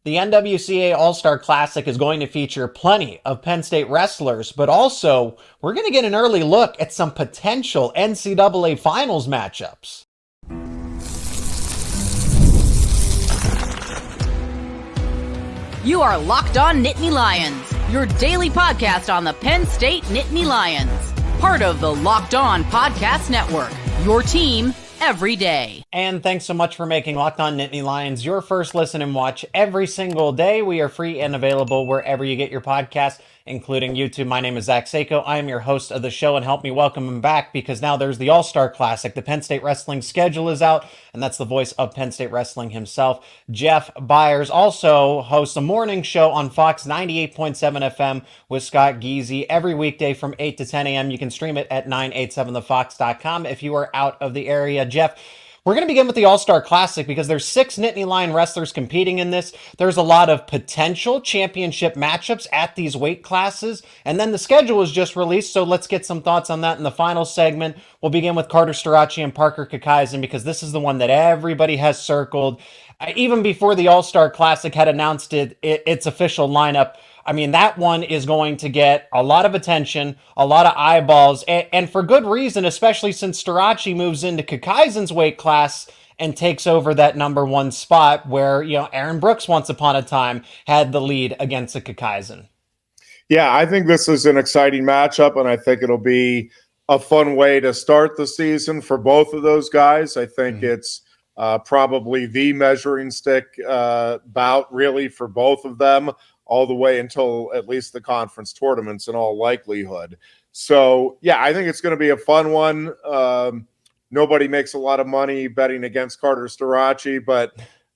The NWCA All-Star Classic is going to feature plenty of Penn State wrestlers, but also we're going to get an early look at some potential NCAA finals matchups. You are Locked On Nittany Lions, your daily podcast on the Penn State Nittany Lions. Part of the Locked On Podcast Network, your team every day. And thanks so much for making Locked On Nittany Lions your first listen and watch every single day. We are free and available wherever you get your podcasts, including YouTube. My name is Seyko. I am your host of the show, and help me welcome him back because now there's the All-Star Classic. The Penn State Wrestling schedule is out, and that's the voice of Penn State Wrestling himself, Jeff Byers. Also hosts a morning show on Fox 98.7 FM with Scott Geezy every weekday from 8 to 10 a.m. You can stream it at 987thefox.com if you are out of the area. Jeff, we're going to begin with the All-Star Classic because there's 6 Nittany Lion wrestlers competing in this. There's a lot of potential championship matchups at these weight classes. And then the schedule was just released, so let's get some thoughts on that in the final segment. We'll begin with Carter Starocci and Parker Keckeisen because this is the one that everybody has circled. Even before the All-Star Classic had announced its official lineup, I mean, that one is going to get a lot of attention, a lot of eyeballs, and for good reason, especially since Starocci moves into Kekkeisen's weight class and takes over that number 1 spot where, Aaron Brooks once upon a time had the lead against a Keckeisen. Yeah, I think this is an exciting matchup, and I think it'll be a fun way to start the season for both of those guys. I think it's probably the measuring stick bout, really, for both of them, all the way until at least the conference tournaments in all likelihood. So, yeah, I think it's going to be a fun one. Nobody makes a lot of money betting against Carter Starocci, but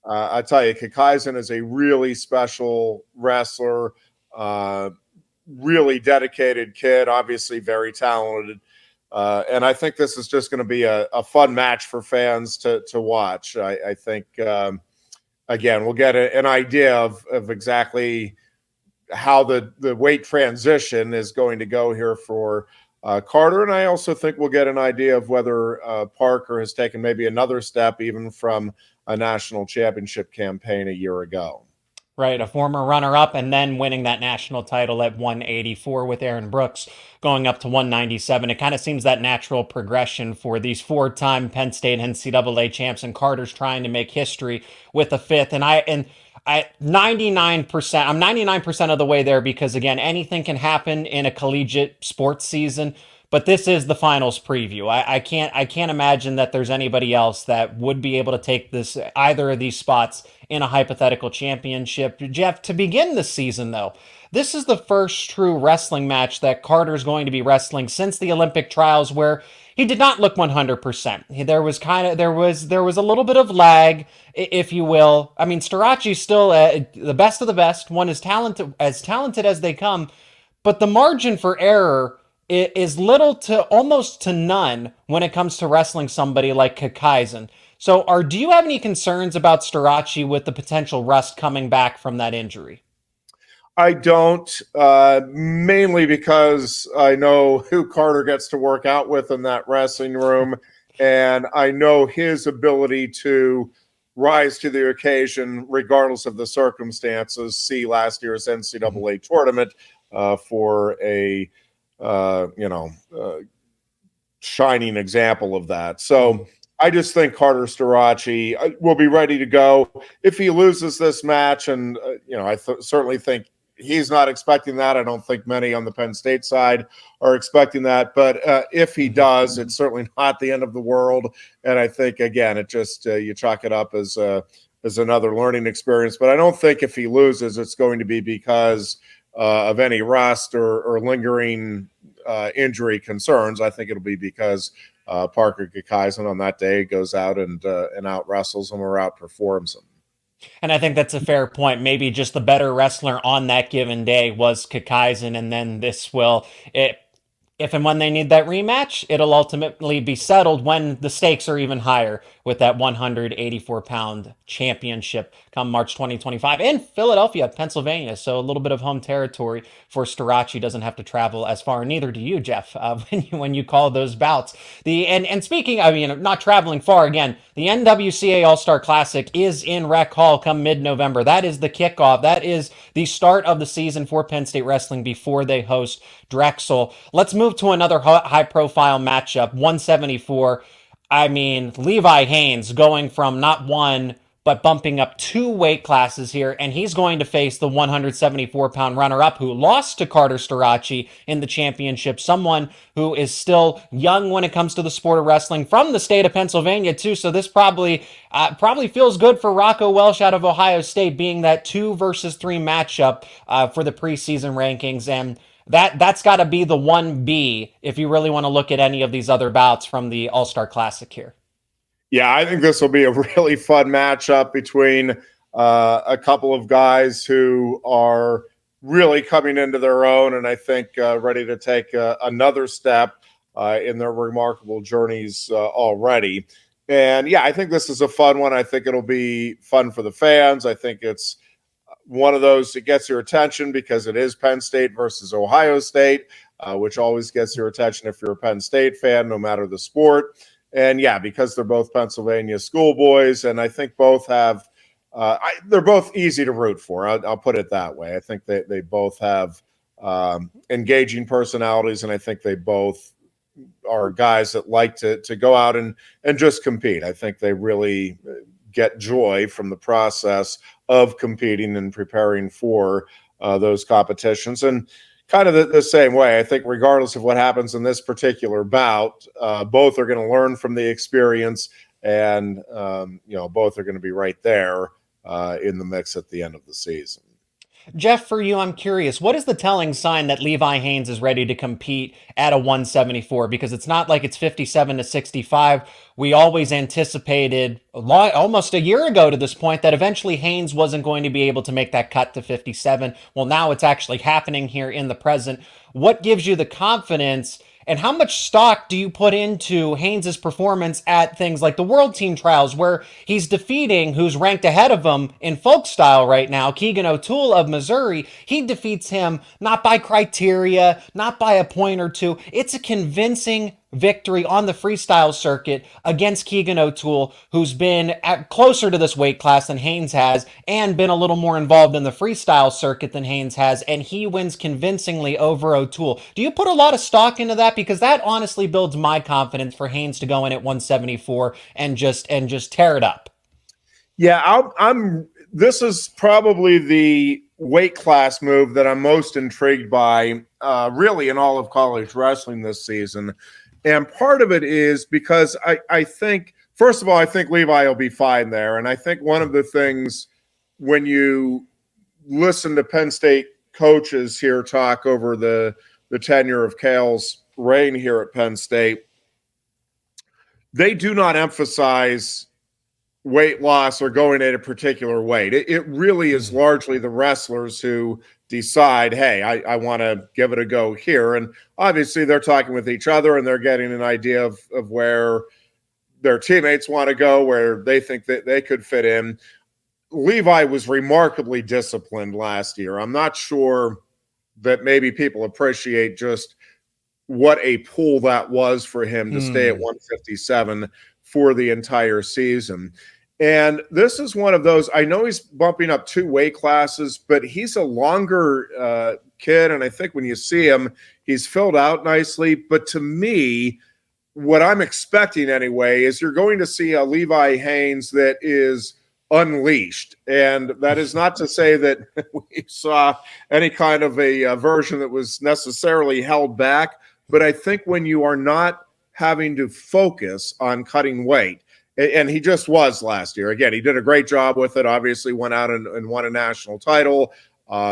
I tell you, Keckeisen is a really special wrestler, really dedicated kid, obviously very talented. And I think this is just going to be a fun match for fans to watch. I think, again, we'll get an idea of exactly how the weight transition is going to go here for Carter. And I also think we'll get an idea of whether Parker has taken maybe another step even from a national championship campaign a year ago. Right, a former runner-up and then winning that national title at 184 with Aaron Brooks going up to 197. It kind of seems that natural progression for these 4-time Penn State NCAA champs, and Carter's trying to make history with a 5th. And I 99%, I'm 99% of the way there because, again, anything can happen in a collegiate sports season. But this is the finals preview. I can't imagine that there's anybody else that would be able to take this either of these spots in a hypothetical championship. Jeff, to begin the season, though, this is the first true wrestling match that Carter's going to be wrestling since the Olympic trials, where he did not look 100%. There was a little bit of lag, if you will. I mean, Starocci's still the best of the best, one as talented as they come, but the margin for error is little to almost to none when it comes to wrestling somebody like Keckeisen. So do you have any concerns about Starocci with the potential rust coming back from that injury? I don't, mainly because I know who Carter gets to work out with in that wrestling room, and I know his ability to rise to the occasion regardless of the circumstances. See last year's NCAA tournament for a shining example of that. So I just think Carter Starocci will be ready to go if he loses this match. And, I certainly think he's not expecting that. I don't think many on the Penn State side are expecting that. But if he does, it's certainly not the end of the world. And I think, again, it just you chalk it up as another learning experience. But I don't think if he loses, it's going to be because of any rust or lingering injury concerns. I think it'll be because Parker Keckeisen on that day goes out and out wrestles him or outperforms him. And I think that's a fair point. Maybe just the better wrestler on that given day was Keckeisen, and then if and when they need that rematch, it'll ultimately be settled when the stakes are even higher with that 184-pound championship come March 2025 in Philadelphia, Pennsylvania. So a little bit of home territory for Starocci. Doesn't have to travel as far. Neither do you, Jeff, when you call those bouts. And speaking, I mean, not traveling far again. The NWCA All-Star Classic is in Rec Hall come mid-November. That is the kickoff. That is the start of the season for Penn State wrestling before they host Drexel. Let's move to another high-profile matchup, 174. I mean, Levi Haines going from not one, but bumping up 2 weight classes here, and he's going to face the 174-pound runner-up who lost to Carter Starocci in the championship, someone who is still young when it comes to the sport of wrestling, from the state of Pennsylvania, too, so this probably feels good for Rocco Welsh out of Ohio State, being that 2 versus 3 matchup for the preseason rankings, and that's got to be the 1B if you really want to look at any of these other bouts from the All-Star Classic here. Yeah, I think this will be a really fun matchup between a couple of guys who are really coming into their own and I think ready to take another step in their remarkable journeys already. And yeah, I think this is a fun one. I think it'll be fun for the fans. I think it's one of those that gets your attention because it is Penn State versus Ohio State, which always gets your attention if you're a Penn State fan, no matter the sport. And yeah, because they're both Pennsylvania schoolboys, and I think both have, they're both easy to root for. I'll put it that way. I think they both have engaging personalities, and I think they both are guys that like to go out and just compete. I think they really get joy from the process of competing and preparing for those competitions. And kind of the same way, I think regardless of what happens in this particular bout, both are going to learn from the experience, and both are going to be right there in the mix at the end of the season. Jeff, for you, I'm curious, what is the telling sign that Levi Haines is ready to compete at a 174? Because it's not like it's 57 to 65. We always anticipated almost a year ago to this point that eventually Haines wasn't going to be able to make that cut to 57. Well, now it's actually happening here in the present. What gives you the confidence, and how much stock do you put into Haynes' performance at things like the World Team Trials, where he's defeating who's ranked ahead of him in folk style right now, Keegan O'Toole of Missouri? He defeats him not by criteria, not by a point or two. It's a convincing victory on the freestyle circuit against Keegan O'Toole, who's been closer to this weight class than Haines has and been a little more involved in the freestyle circuit than Haines has, and he wins convincingly over O'Toole. Do you put a lot of stock into that? Because that honestly builds my confidence for Haines to go in at 174 and just tear it up. Yeah, this is probably the weight class move that I'm most intrigued by really in all of college wrestling this season. And part of it is because I think, first of all, I think Levi will be fine there. And I think one of the things when you listen to Penn State coaches here talk over the tenure of Cale's reign here at Penn State, they do not emphasize weight loss or going at a particular weight. It really is largely the wrestlers who decide, hey, I want to give it a go here. And obviously they're talking with each other and they're getting an idea of where their teammates want to go, where they think that they could fit in. Levi was remarkably disciplined last year. I'm not sure that maybe people appreciate just what a pull that was for him to stay at 157 for the entire season. And this is one of those, I know he's bumping up 2 weight classes, but he's a longer kid. And I think when you see him, he's filled out nicely. But to me, what I'm expecting anyway, is you're going to see a Levi Haines that is unleashed. And that is not to say that we saw any kind of a version that was necessarily held back. But I think when you are not having to focus on cutting weight, and he just was last year. Again, he did a great job with it. Obviously went out and won a national title,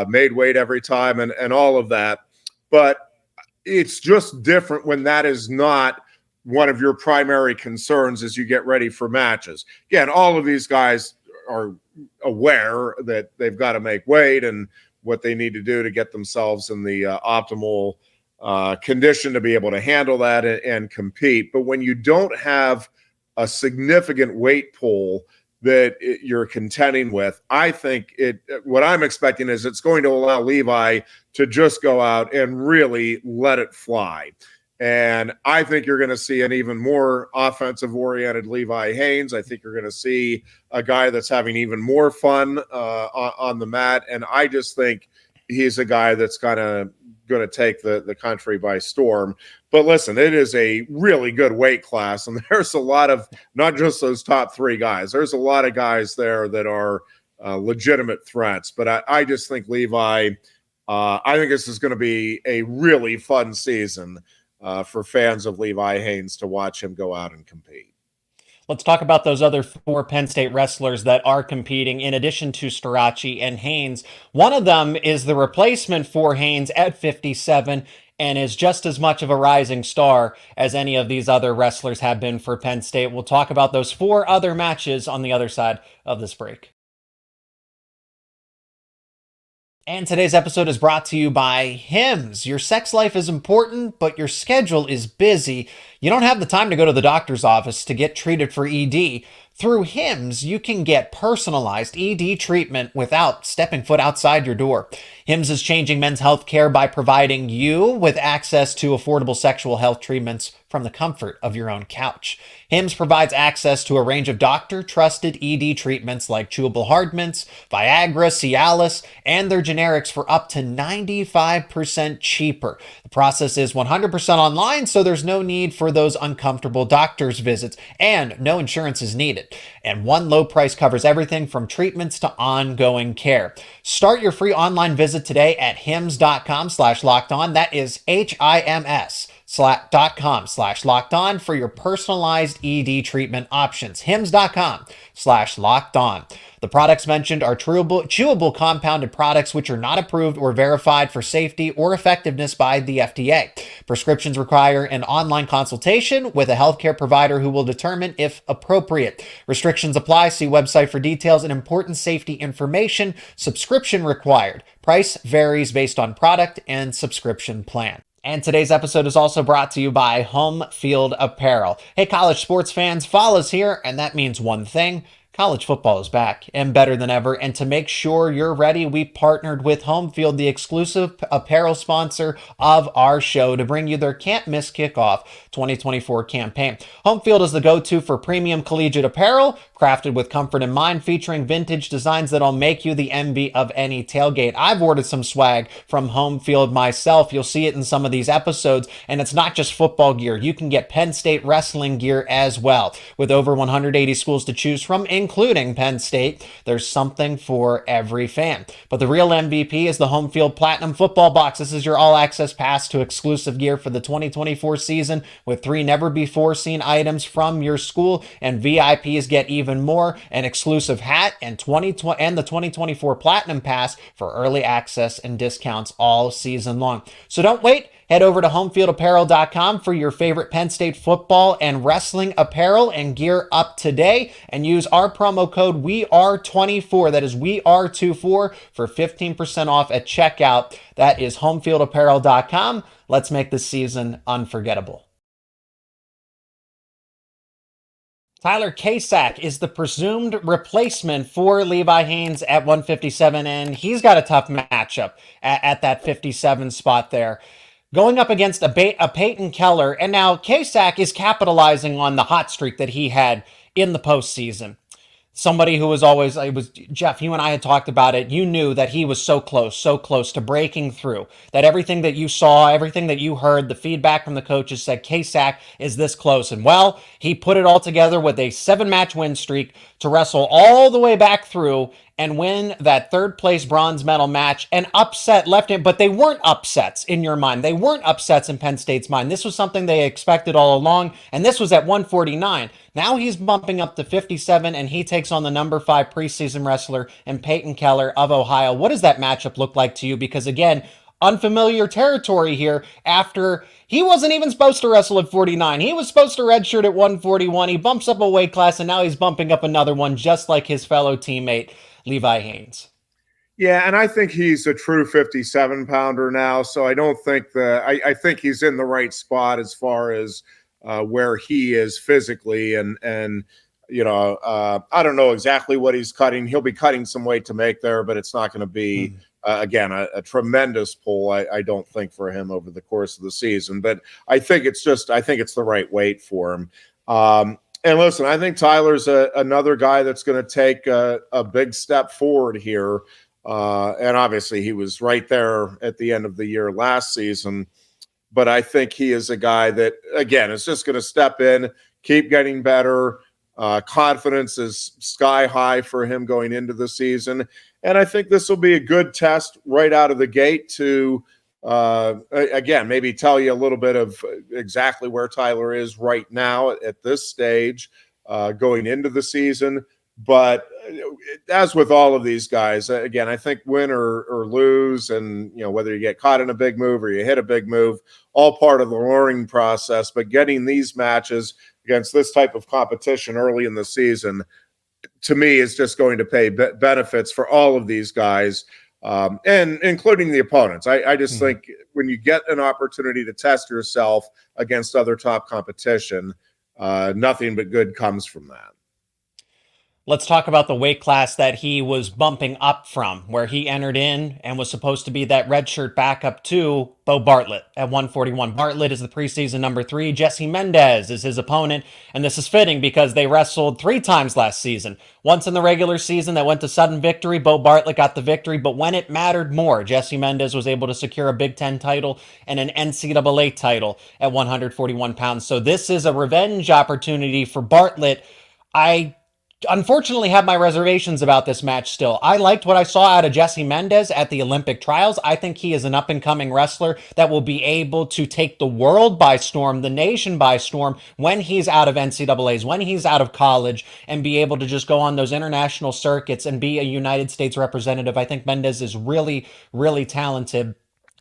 made weight every time and all of that. But it's just different when that is not one of your primary concerns as you get ready for matches. Again, all of these guys are aware that they've got to make weight and what they need to do to get themselves in the optimal conditioned to be able to handle that and compete. But when you don't have a significant weight pool that you're contending with, I think what I'm expecting is it's going to allow Levi to just go out and really let it fly. And I think you're going to see an even more offensive-oriented Levi Haines. I think you're going to see a guy that's having even more fun on the mat. And I just think he's a guy that's going to take the country by storm. But listen, it is a really good weight class, and there's a lot of not just those top three guys. There's a lot of guys there that are legitimate threats. But I just think Levi, I think this is going to be a really fun season for fans of Levi Haines to watch him go out and compete. Let's talk about those other 4 Penn State wrestlers that are competing in addition to Starocci and Haines. One of them is the replacement for Haines at 57 and is just as much of a rising star as any of these other wrestlers have been for Penn State. We'll talk about those 4 other matches on the other side of this break. And today's episode is brought to you by Hims. Your sex life is important, but your schedule is busy. You don't have the time to go to the doctor's office to get treated for ED. Through Hims, you can get personalized ED treatment without stepping foot outside your door. Hims is changing men's health care by providing you with access to affordable sexual health treatments from the comfort of your own couch. Hims provides access to a range of doctor-trusted ED treatments like chewable hard mints, Viagra, Cialis, and their generics for up to 95% cheaper. The process is 100% online, so there's no need for those uncomfortable doctor's visits, and no insurance is needed. And one low price covers everything from treatments to ongoing care. Start your free online visit today at hims.com/lockedon. That is HIMS.com/lockedon for your personalized ED treatment options. HIMS.com/lockedon. The products mentioned are chewable compounded products which are not approved or verified for safety or effectiveness by the FDA. Prescriptions require an online consultation with a healthcare provider who will determine if appropriate. Restrictions apply. See website for details and important safety information. Subscription required. Price varies based on product and subscription plan. And today's episode is also brought to you by Home Field Apparel. Hey, college sports fans, fall is here, and that means one thing. College football is back and better than ever. And to make sure you're ready, we partnered with Home Field, the exclusive apparel sponsor of our show, to bring you their Can't Miss Kickoff 2024 campaign. Home Field is the go-to for premium collegiate apparel, crafted with comfort in mind, featuring vintage designs that'll make you the envy of any tailgate. I've ordered some swag from Home Field myself. You'll see it in some of these episodes. And it's not just football gear. You can get Penn State wrestling gear as well. With over 180 schools to choose from, including Penn State, there's something for every fan. But the real MVP is the Home Field Platinum Football Box. This is your all-access pass to exclusive gear for the 2024 season with 3 never-before-seen items from your school, and VIPs get even more, an exclusive hat and the 2024 Platinum Pass for early access and discounts all season long. So don't wait. Head over to homefieldapparel.com for your favorite Penn State football and wrestling apparel and gear up today, and use our promo code WEARE24, that is WEARE24, for 15% off at checkout. That is homefieldapparel.com. Let's make this season unforgettable. Tyler Kasak is the presumed replacement for Levi Haines at 157, and he's got a tough matchup at that 57 spot there, going up against a Peyton Kellar. And now Kasak is capitalizing on the hot streak that he had in the postseason. Somebody who was always, Jeff, you and I had talked about it. You knew that he was so close to breaking through. That everything that you saw, everything that you heard, the feedback from the coaches said Kasak is this close. And well, he put it all together with a 7-match win streak to wrestle all the way back through and win that 3rd place bronze medal match and upset left hand. But they weren't upsets in your mind. They weren't upsets in Penn State's mind. This was something they expected all along, and this was at 149. Now he's bumping up to 57, and he takes on the number 5 preseason wrestler in Peyton Kellar of Ohio. What does that matchup look like to you? Because again, unfamiliar territory here after he wasn't even supposed to wrestle at 49. He was supposed to redshirt at 141. He bumps up a weight class, and now he's bumping up another one, just like his fellow teammate, Levi Haines. Yeah, and I think he's a true 57-pounder now. So I don't think I think he's in the right spot as far as where he is physically, and I don't know exactly what he's cutting. He'll be cutting some weight to make there, but it's not going to be again a tremendous pull. I don't think for him over the course of the season, but I think it's the right weight for him. And listen, I think Tyler's another guy that's going to take a big step forward here. And obviously he was right there at the end of the year last season. But I think he is a guy that, again, is just going to step in, keep getting better. Confidence is sky high for him going into the season. And I think this will be a good test right out of the gate to, again, maybe tell you a little bit of exactly where Tyler is right now at this stage going into the season. But as with all of these guys, again, I think win or lose, and whether you get caught in a big move or you hit a big move, all part of the learning process. But getting these matches against this type of competition early in the season, to me, is just going to pay benefits for all of these guys, and including the opponents. I just think when you get an opportunity to test yourself against other top competition, nothing but good comes from that. Let's talk about the weight class that he was bumping up from, where he entered in and was supposed to be that redshirt backup to Beau Bartlett at 141. Bartlett is the preseason number 3. Jesse Mendez is his opponent, and this is fitting because they wrestled 3 times last season. Once in the regular season that went to sudden victory, Beau Bartlett got the victory, but when it mattered more, Jesse Mendez was able to secure a Big Ten title and an NCAA title at 141 pounds. So this is a revenge opportunity for Bartlett. I unfortunately have my reservations about this match still. I liked what I saw out of Jesse Mendez at the Olympic trials. I think he is an up-and-coming wrestler that will be able to take the world by storm, the nation by storm, when he's out of NCAAs, when he's out of college, and be able to just go on those international circuits and be a United States representative. I think Mendez is really, really talented.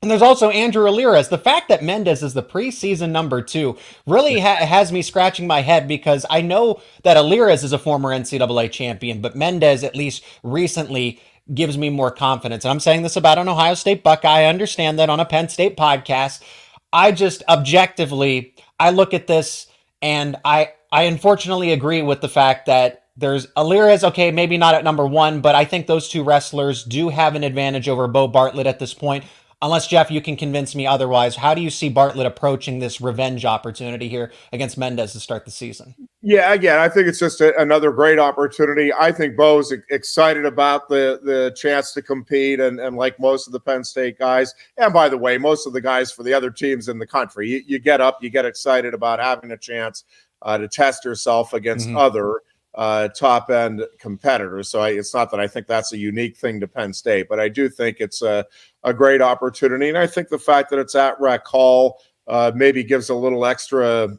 And there's also Andrew Alirez. The fact that Mendez is the preseason number 2 really has me scratching my head, because I know that Alirez is a former NCAA champion, but Mendez, at least recently, gives me more confidence. And I'm saying this about an Ohio State Buckeye. I understand that on a Penn State podcast. I just objectively, I look at this and I unfortunately agree with the fact that there's Alirez, okay, maybe not at number 1, but I think those 2 wrestlers do have an advantage over Beau Bartlett at this point. Unless, Jeff, you can convince me otherwise. How do you see Bartlett approaching this revenge opportunity here against Mendez to start the season? Yeah, again, I think it's just another great opportunity. I think Beau's excited about the chance to compete, and like most of the Penn State guys, and by the way, most of the guys for the other teams in the country, you get up, you get excited about having a chance to test yourself against other top-end competitors. So it's not that I think that's a unique thing to Penn State, but I do think it's a great opportunity. And I think the fact that it's at Rec Hall maybe gives a little extra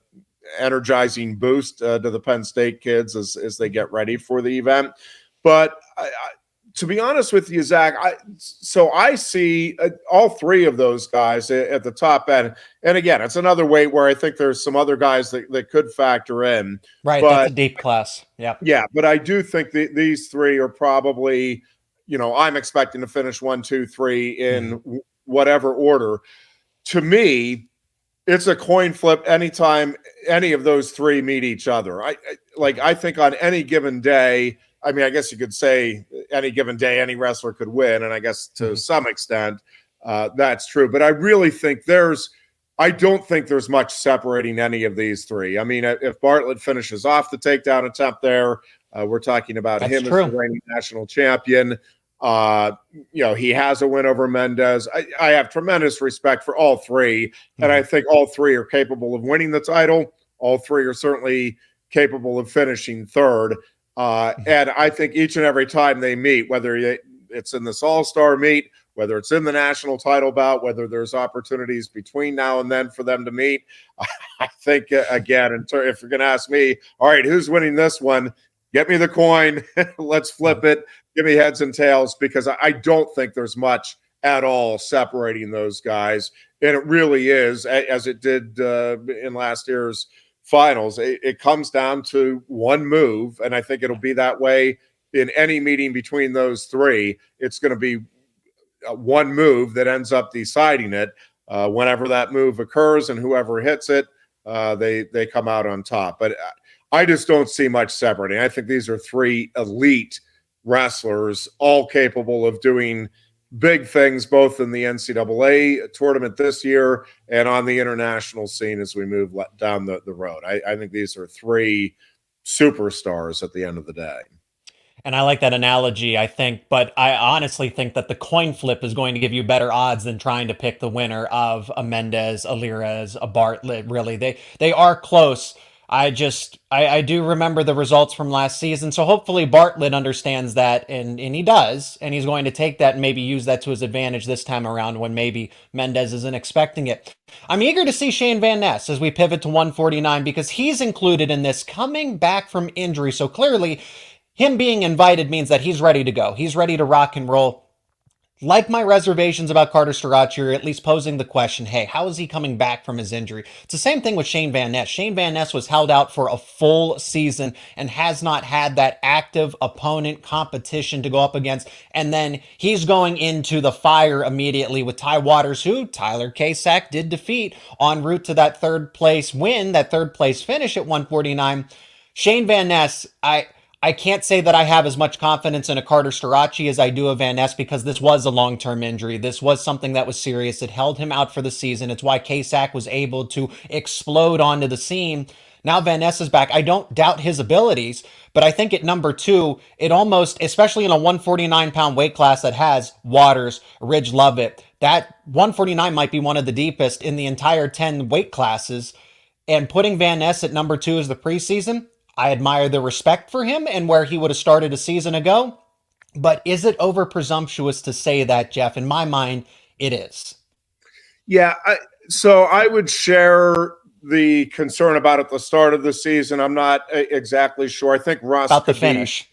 energizing boost to the Penn State kids as they get ready for the event. But to be honest with you, Zach, I see all 3 of those guys at the top end. And again, it's another weight where I think there's some other guys that could factor in. Right, but that's a deep class. Yeah. Yeah, but I do think these 3 are probably, I'm expecting to finish 1, 2, 3 in whatever order. To me, it's a coin flip anytime any of those 3 meet each other. I think on any given day, I mean, I guess you could say any given day, any wrestler could win. And I guess to some extent, that's true. But I really think I don't think there's much separating any of these 3. I mean, if Bartlett finishes off the takedown attempt there, we're talking about him as the reigning national champion. He has a win over Mendez. I have tremendous respect for all 3. And I think all 3 are capable of winning the title. All 3 are certainly capable of finishing third. And I think each and every time they meet, whether it's in this all-star meet, whether it's in the national title bout, whether there's opportunities between now and then for them to meet, I think, again, if you're going to ask me, all right, who's winning this one? Get me the coin. Let's flip it. Give me heads and tails, because I don't think there's much at all separating those guys. And it really is, as it did in last year's finals, it comes down to one move, and I think it'll be that way in any meeting between those three, it's going to be one move that ends up deciding it. Whenever that move occurs and whoever hits it, they come out on top. But I just don't see much separating. I think these are three elite wrestlers, all capable of doing big things, both in the NCAA tournament this year and on the international scene as we move down the road. I think these are three superstars at the end of the day. And I like that analogy, I think, but I honestly think that the coin flip is going to give you better odds than trying to pick the winner of a Mendez, a Lirez, a Bartlett. Really, they are close. I do remember the results from last season, so hopefully Bartlett understands that, and he does, and he's going to take that and maybe use that to his advantage this time around when maybe Mendez isn't expecting it. I'm eager to see Shayne Van Ness as we pivot to 149 because he's included in this coming back from injury, so clearly him being invited means that he's ready to go. He's ready to rock and roll. Like my reservations about Carter Starocci, or at least posing the question, hey, how is he coming back from his injury? It's the same thing with Shayne Van Ness. Shayne Van Ness was held out for a full season and has not had that active opponent competition to go up against. And then he's going into the fire immediately with Ty Waters, who Tyler Kasak did defeat en route to that third place win, that third place finish at 149. Shayne Van Ness, I can't say that I have as much confidence in a Carter Starocci as I do a Van Ness because this was a long-term injury. This was something that was serious. It held him out for the season. It's why Kasak was able to explode onto the scene. Now Van Ness is back. I don't doubt his abilities, but I think at number two, it almost, especially in a 149-pound weight class that has Waters, Ridge Lovett, that 149 might be one of the deepest in the entire 10 weight classes. And putting Van Ness at number two as the preseason, I admire the respect for him and where he would have started a season ago. But is it over presumptuous to say that, Jeff? In my mind, it is. Yeah, so I would share the concern about at the start of the season. I'm not exactly sure. I think Russ about the finish.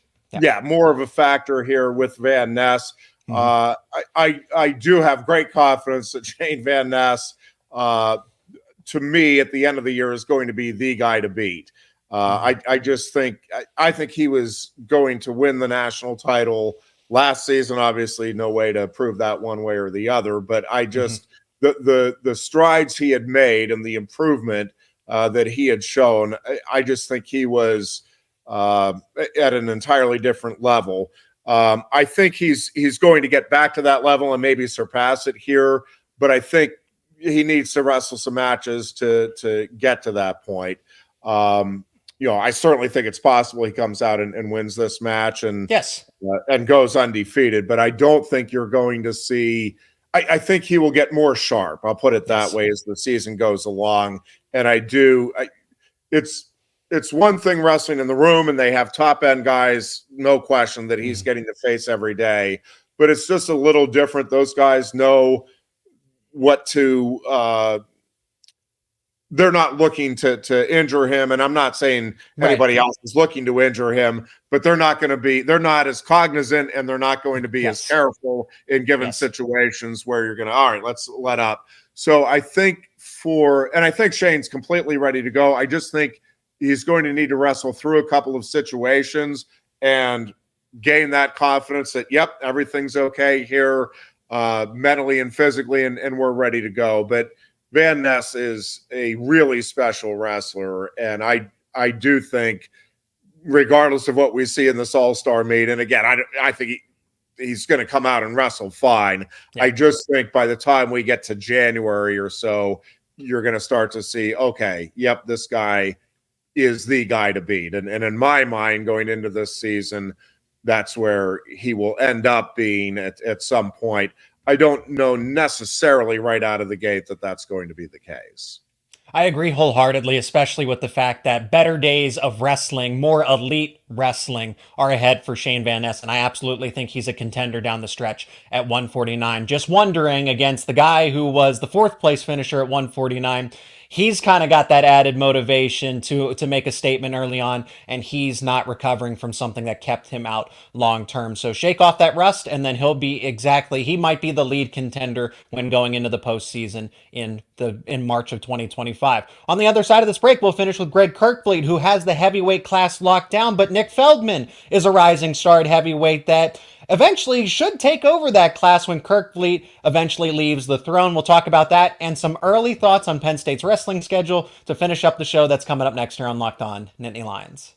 More of a factor here with Van Ness. I do have great confidence that Shayne Van Ness, to me, at the end of the year, is going to be the guy to beat. I just think he was going to win the national title last season. Obviously, no way to prove that one way or the other. But I just the strides he had made and the improvement that he had shown, I just think he was at an entirely different level. I think he's going to get back to that level and maybe surpass it here. But I think he needs to wrestle some matches to get to that point. I certainly think it's possible he comes out and wins this match and goes undefeated. But I don't think you're going to see. I think he will get more sharp. I'll put it that way as the season goes along. And it's one thing wrestling in the room, and they have top end guys, no question that he's getting to face every day. But it's just a little different. Those guys know what to. They're not looking to injure him. And I'm not saying anybody else is looking to injure him, but they're not as cognizant, and they're not going to be as careful in given situations where you're going to, all right, let's let up. So I think Shayne's completely ready to go. I just think he's going to need to wrestle through a couple of situations and gain that confidence that, yep, everything's okay here, mentally and physically, and we're ready to go. But Van Ness is a really special wrestler, and I do think, regardless of what we see in this All-Star meet, and again, I think he's going to come out and wrestle fine. Yeah. I just think by the time we get to January or so, you're going to start to see, okay, yep, this guy is the guy to beat. And in my mind, going into this season, that's where he will end up being at some point. I don't know necessarily right out of the gate that that's going to be the case. I agree wholeheartedly, especially with the fact that better days of wrestling, more elite wrestling, are ahead for Shayne Van Ness, and I absolutely think he's a contender down the stretch at 149. Just wondering, against the guy who was the fourth place finisher at 149, he's kind of got that added motivation to make a statement early on, and he's not recovering from something that kept him out long term. So shake off that rust, and then he might be the lead contender when going into the postseason in March of 2025. On the other side of this break, we'll finish with Greg Kirkfleet, who has the heavyweight class locked down, but Nick Feldman is a rising star at heavyweight that eventually should take over that class when Kirkfleet eventually leaves the throne. We'll talk about that and some early thoughts on Penn State's wrestling schedule to finish up the show. That's coming up next here on Locked On Nittany Lions.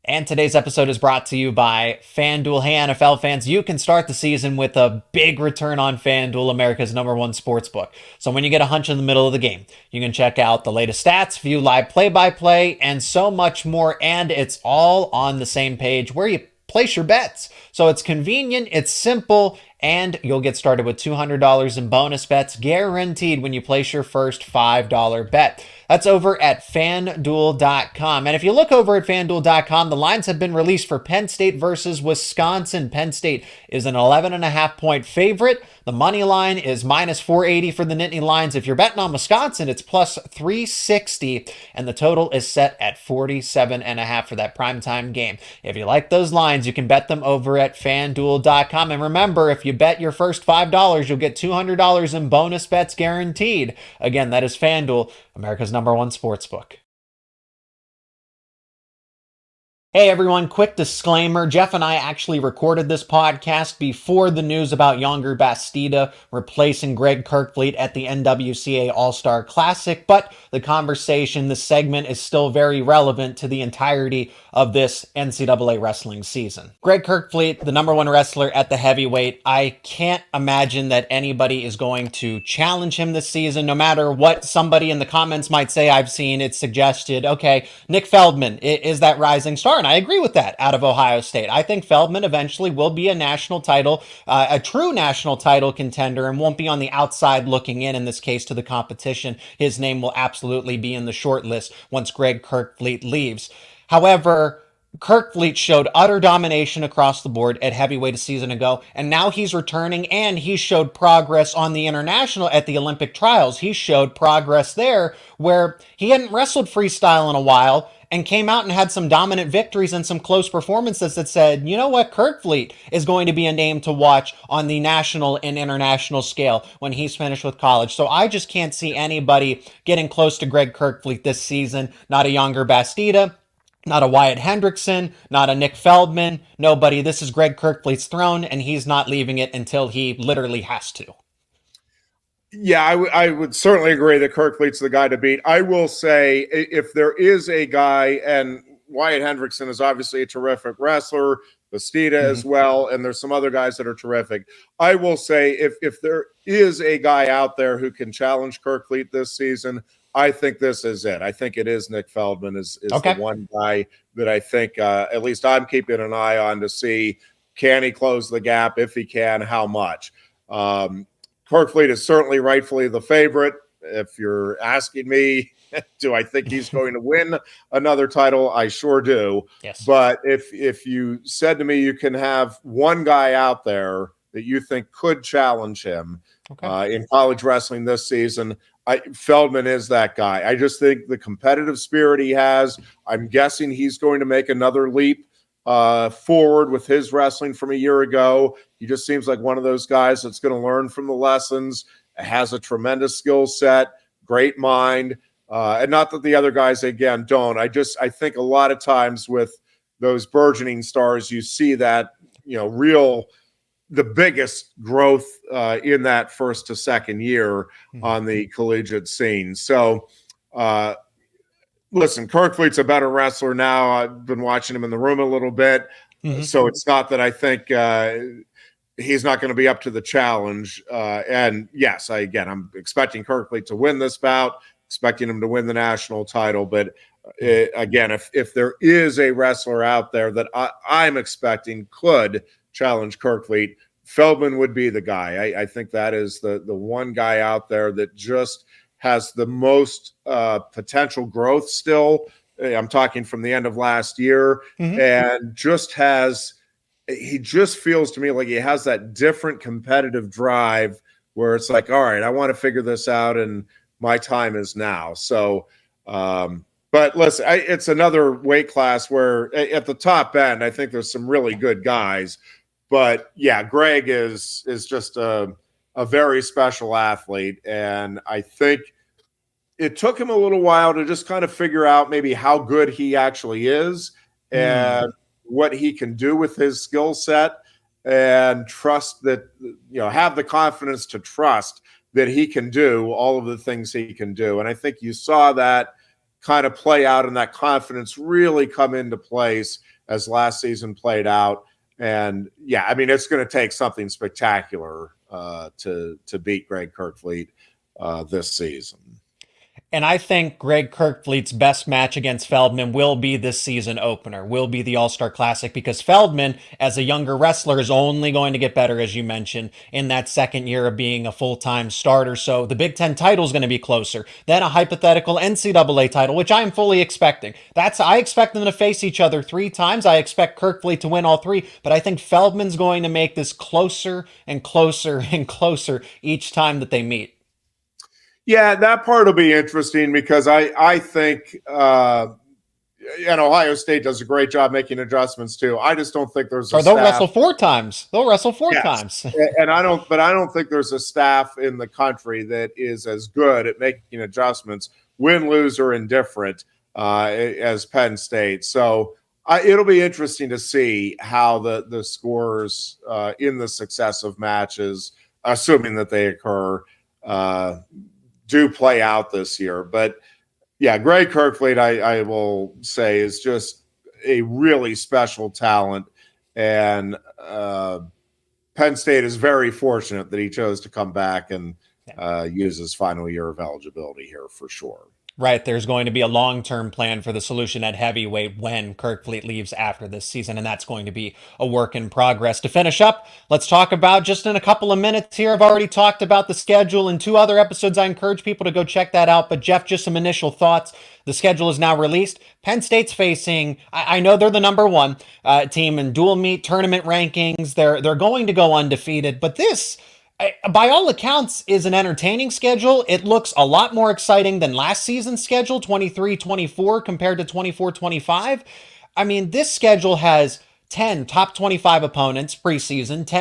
And today's episode is brought to you by FanDuel. Hey, NFL fans, you can start the season with a big return on FanDuel, America's #1 sportsbook. So when you get a hunch in the middle of the game, you can check out the latest stats, view live play-by-play, and so much more. And it's all on the same page where you place your bets. So it's convenient, it's simple, and you'll get started with $200 in bonus bets guaranteed when you place your first $5 bet. That's over at FanDuel.com. And if you look over at FanDuel.com, the lines have been released for Penn State versus Wisconsin. Penn State is an 11.5-point favorite. The money line is minus 480 for the Nittany Lions. If you're betting on Wisconsin, it's plus 360, and the total is set at 47.5 for that primetime game. If you like those lines, you can bet them over at FanDuel.com. And remember, if you bet your first $5, you'll get $200 in bonus bets guaranteed. Again, that is FanDuel, America's #1 sportsbook. Hey everyone, quick disclaimer. Jeff and I actually recorded this podcast before the news about Yonger Bastida replacing Greg Kirkfleet at the NWCA All-Star Classic, but the conversation, the segment is still very relevant to the entirety of this NCAA wrestling season. Greg Kirkfleet, the #1 wrestler at the heavyweight, I can't imagine that anybody is going to challenge him this season, no matter what somebody in the comments might say. I've seen it suggested, okay, Nick Feldman is that rising star. And I agree with that out of Ohio State. I think Feldman eventually will be a national title, a true national title contender, and won't be on the outside looking in this case to the competition. His name will absolutely be in the short list once Greg Kirkfleet leaves. However, Kirkfleet showed utter domination across the board at heavyweight a season ago, and now he's returning, and he showed progress on the international at the Olympic trials. He showed progress there where he hadn't wrestled freestyle in a while, and came out and had some dominant victories and some close performances that said, you know what, Kirkfleet is going to be a name to watch on the national and international scale when he's finished with college. So I just can't see anybody getting close to Greg Kirkfleet this season. Not a Yonger Bastida, not a Wyatt Hendrickson, not a Nick Feldman, nobody. This is Greg Kirkfleet's throne, and he's not leaving it until he literally has to. Yeah, I would certainly agree that Kirkfleet's the guy to beat. I will say, if there is a guy, and Wyatt Hendrickson is obviously a terrific wrestler, Bastida as well, and there's some other guys that are terrific. I will say, if there is a guy out there who can challenge Kirkfleet this season, I think this is it. I think it is Nick Feldman is the one guy that I think at least I'm keeping an eye on to see, can he close the gap? If he can, how much? Kirkfleet is certainly rightfully the favorite. If you're asking me, do I think he's going to win another title? I sure do. Yes. But if you said to me you can have one guy out there that you think could challenge him in college wrestling this season, Feldman is that guy. I just think the competitive spirit he has, I'm guessing he's going to make another leap forward with his wrestling from a year ago. He just seems like one of those guys that's going to learn from the lessons, has a tremendous skill set, great mind, and not that the other guys, again, don't. I think a lot of times with those burgeoning stars, you see that, the biggest growth in that first to second year on the collegiate scene. So, listen, Kirkfleet's a better wrestler now. I've been watching him in the room a little bit. So it's not that I think he's not going to be up to the challenge. And yes, I'm expecting Kirkfleet to win this bout, expecting him to win the national title. But again, if there is a wrestler out there that I'm expecting could challenge Kirkfleet, Feldman would be the guy. I think that is the one guy out there that just has the most potential growth still. I'm talking from the end of last year, and he just feels to me like he has that different competitive drive where it's like, all right, I want to figure this out, and my time is now. So, but listen, it's another weight class where at the top end, I think there's some really good guys. But yeah, Greg is just a very special athlete, and I think it took him a little while to just kind of figure out maybe how good he actually is and what he can do with his skill set, and trust that, have the confidence to trust that he can do all of the things he can do. And I think you saw that kind of play out, and that confidence really come into place as last season played out. And yeah, I mean, it's going to take something spectacular to beat Greg Kirkfleet this season. And I think Greg Kirkfleet's best match against Feldman will be this season opener, will be the All-Star Classic, because Feldman, as a younger wrestler, is only going to get better, as you mentioned, in that second year of being a full-time starter. So the Big Ten title is going to be closer than a hypothetical NCAA title, which I am fully expecting. I expect them to face each other 3 times. I expect Kirkfleet to win all 3, but I think Feldman's going to make this closer and closer and closer each time that they meet. Yeah, that part will be interesting, because I think and Ohio State does a great job making adjustments too. I just don't think there's or they'll wrestle 4 times. They'll wrestle 4 times. And I don't think there's a staff in the country that is as good at making adjustments, win, lose, or indifferent, as Penn State. So it'll be interesting to see how the scores in the successive matches, assuming that they occur, do play out this year. But yeah, Greg Kirkfleet, I will say, is just a really special talent, and Penn State is very fortunate that he chose to come back and use his final year of eligibility here for sure. Right, there's going to be a long-term plan for the solution at heavyweight when Kirkfleet leaves after this season, and that's going to be a work in progress. To finish up, let's talk about, just in a couple of minutes here, I've already talked about the schedule in 2 other episodes. I encourage people to go check that out. But Jeff, just some initial thoughts. The schedule is now released. Penn State's facing, I know they're the number 1 team in dual meet tournament rankings. They're going to go undefeated, but this, by all accounts, is an entertaining schedule. It looks a lot more exciting than last season's schedule, 23-24 compared to 24-25. I mean, this schedule has 10 top 25 opponents preseason,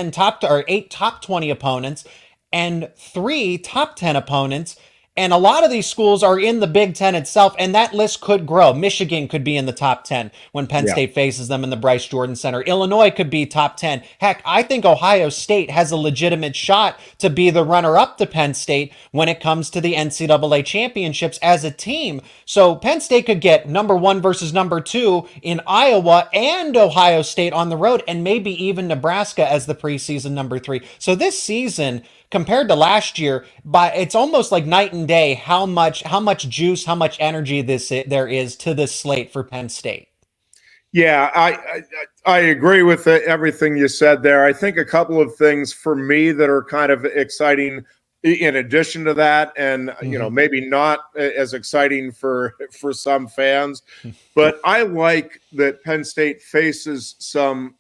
8 top 20 opponents, and 3 top 10 opponents. And a lot of these schools are in the Big Ten itself, and that list could grow. Michigan could be in the top 10 when Penn State faces them in the Bryce Jordan Center. Illinois could be top 10. Heck, I think Ohio State has a legitimate shot to be the runner-up to Penn State when it comes to the NCAA championships as a team. So Penn State could get number 1 versus number 2 in Iowa and Ohio State on the road, and maybe even Nebraska as the preseason number 3. So this season, compared to last year, it's almost like night and day how much juice, how much energy there is to this slate for Penn State. Yeah, I agree with everything you said there. I think a couple of things for me that are kind of exciting in addition to that, and maybe not as exciting for some fans, but I like that Penn State faces some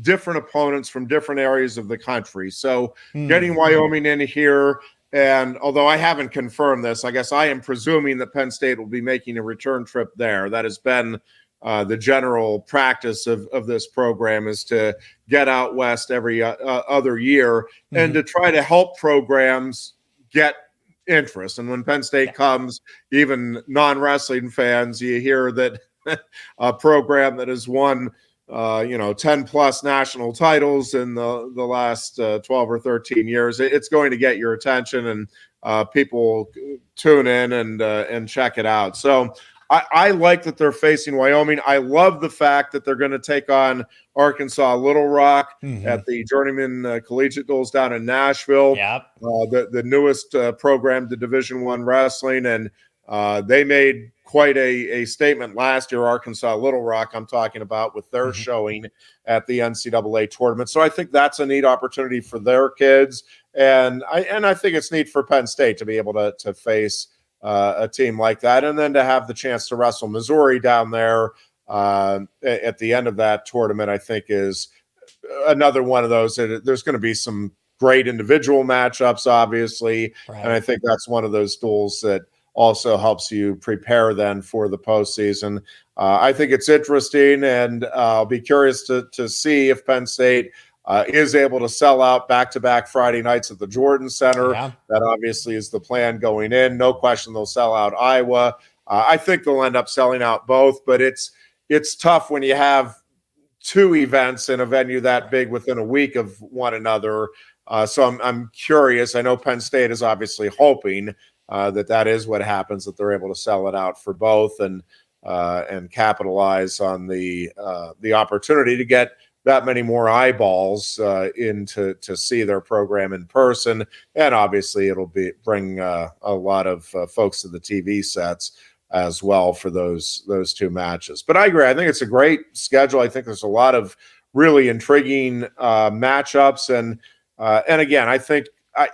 different opponents from different areas of the country. So getting Wyoming in here, and although I haven't confirmed this, I guess I am presuming that Penn State will be making a return trip there. That has been the general practice of this program, is to get out west every other year and to try to help programs get interest. And when Penn State comes, even non-wrestling fans, you hear that a program that has won 10 plus national titles in the last 12 or 13 years, it's going to get your attention, and people tune in and check it out. So I like that they're facing Wyoming. I love the fact that they're going to take on Arkansas Little Rock at the Journeyman Collegiate Duels down in Nashville. Yep. The newest program to Division I wrestling, and they made quite a statement last year, Arkansas Little Rock, I'm talking about, with their showing at the NCAA tournament. So I think that's a neat opportunity for their kids. And I think it's neat for Penn State to be able to face a team like that, and then to have the chance to wrestle Missouri down there at the end of that tournament, I think is another one of those. There's going to be some great individual matchups, obviously. Right. And I think that's one of those duels that also helps you prepare then for the postseason. I think it's interesting, and I'll be curious to see if Penn State is able to sell out back-to-back Friday nights at the Jordan Center. Yeah. That obviously is the plan going in. No question they'll sell out Iowa. I think they'll end up selling out both, but it's tough when you have two events in a venue that big within a week of one another. So I'm curious. I know Penn State is obviously hoping that is what happens, that they're able to sell it out for both and capitalize on the opportunity to get that many more eyeballs in to see their program in person. And obviously it'll bring a lot of folks to the TV sets as well for those two matches. But I agree. I think it's a great schedule. I think there's a lot of really intriguing matchups. And again, I think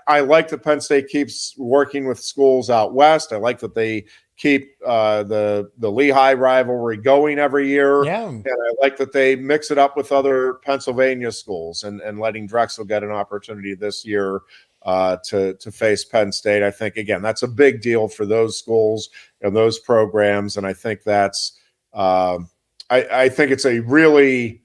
I like that Penn State keeps working with schools out west. I like that they keep the Lehigh rivalry going every year. Yeah. And I like that they mix it up with other Pennsylvania schools and letting Drexel get an opportunity this year to face Penn State. I think, again, that's a big deal for those schools and those programs. And I think that's I think it's a really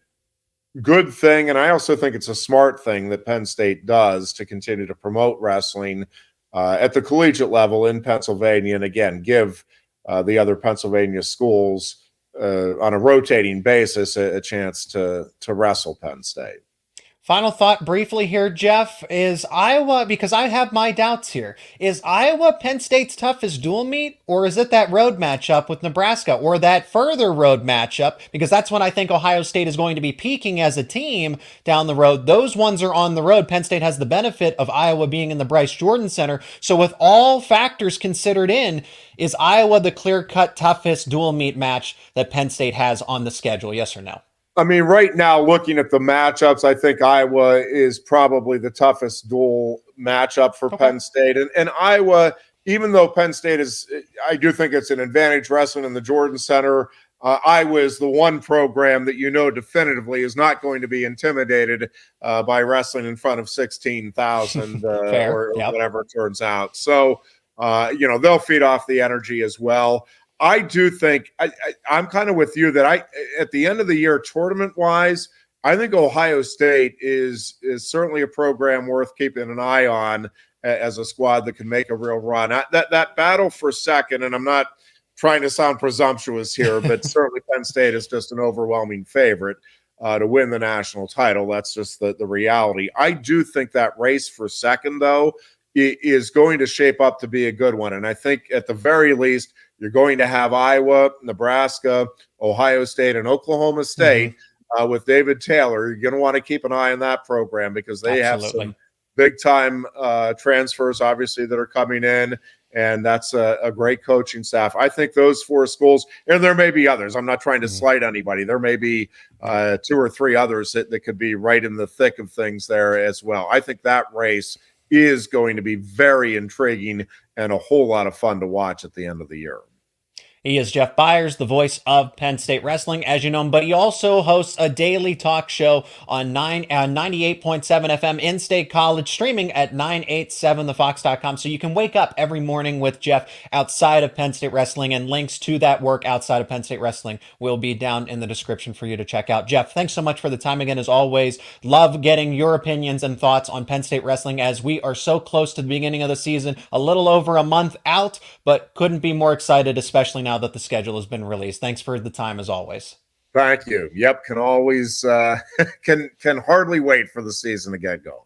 good thing. And I also think it's a smart thing that Penn State does to continue to promote wrestling at the collegiate level in Pennsylvania. And again, give the other Pennsylvania schools on a rotating basis a chance to wrestle Penn State. Final thought briefly here, Jeff, is Iowa, because I have my doubts here, is Iowa Penn State's toughest dual meet, or is it that road matchup with Nebraska, or that further road matchup? Because that's when I think Ohio State is going to be peaking as a team down the road. Those ones are on the road. Penn State has the benefit of Iowa being in the Bryce Jordan Center. So with all factors considered in, is Iowa the clear-cut toughest dual meet match that Penn State has on the schedule, yes or no? I mean, right now, looking at the matchups, I think Iowa is probably the toughest dual matchup for Penn State. And Iowa, even though Penn State is, I do think it's an advantage wrestling in the Jordan Center. Iowa is the one program that definitively is not going to be intimidated by wrestling in front of 16,000 or whatever it turns out. So, they'll feed off the energy as well. I do think I'm kind of with you that at the end of the year, tournament wise, I think Ohio State is certainly a program worth keeping an eye on as a squad that can make a real run. That battle for second, and I'm not trying to sound presumptuous here, but certainly Penn State is just an overwhelming favorite to win the national title. That's just the reality. I do think that race for second, though, is going to shape up to be a good one. And I think at the very least, you're going to have Iowa, Nebraska, Ohio State, and Oklahoma State with David Taylor. You're going to want to keep an eye on that program because they have some big-time transfers, obviously, that are coming in, and that's a great coaching staff. I think those four schools, and there may be others. I'm not trying to slight anybody. There may be two or three others that could be right in the thick of things there as well. I think that race is going to be very intriguing and a whole lot of fun to watch at the end of the year. He is Jeff Byers, the voice of Penn State Wrestling, as you know him, but he also hosts a daily talk show on 98.7 FM in-state college, streaming at 987thefox.com. So you can wake up every morning with Jeff outside of Penn State Wrestling, and links to that work outside of Penn State Wrestling will be down in the description for you to check out. Jeff, thanks so much for the time again, as always. Love getting your opinions and thoughts on Penn State Wrestling as we are so close to the beginning of the season, a little over a month out, but couldn't be more excited, especially now that the schedule has been released. Thanks for the time as always. Thank you. Yep. Can always can hardly wait for the season to get going.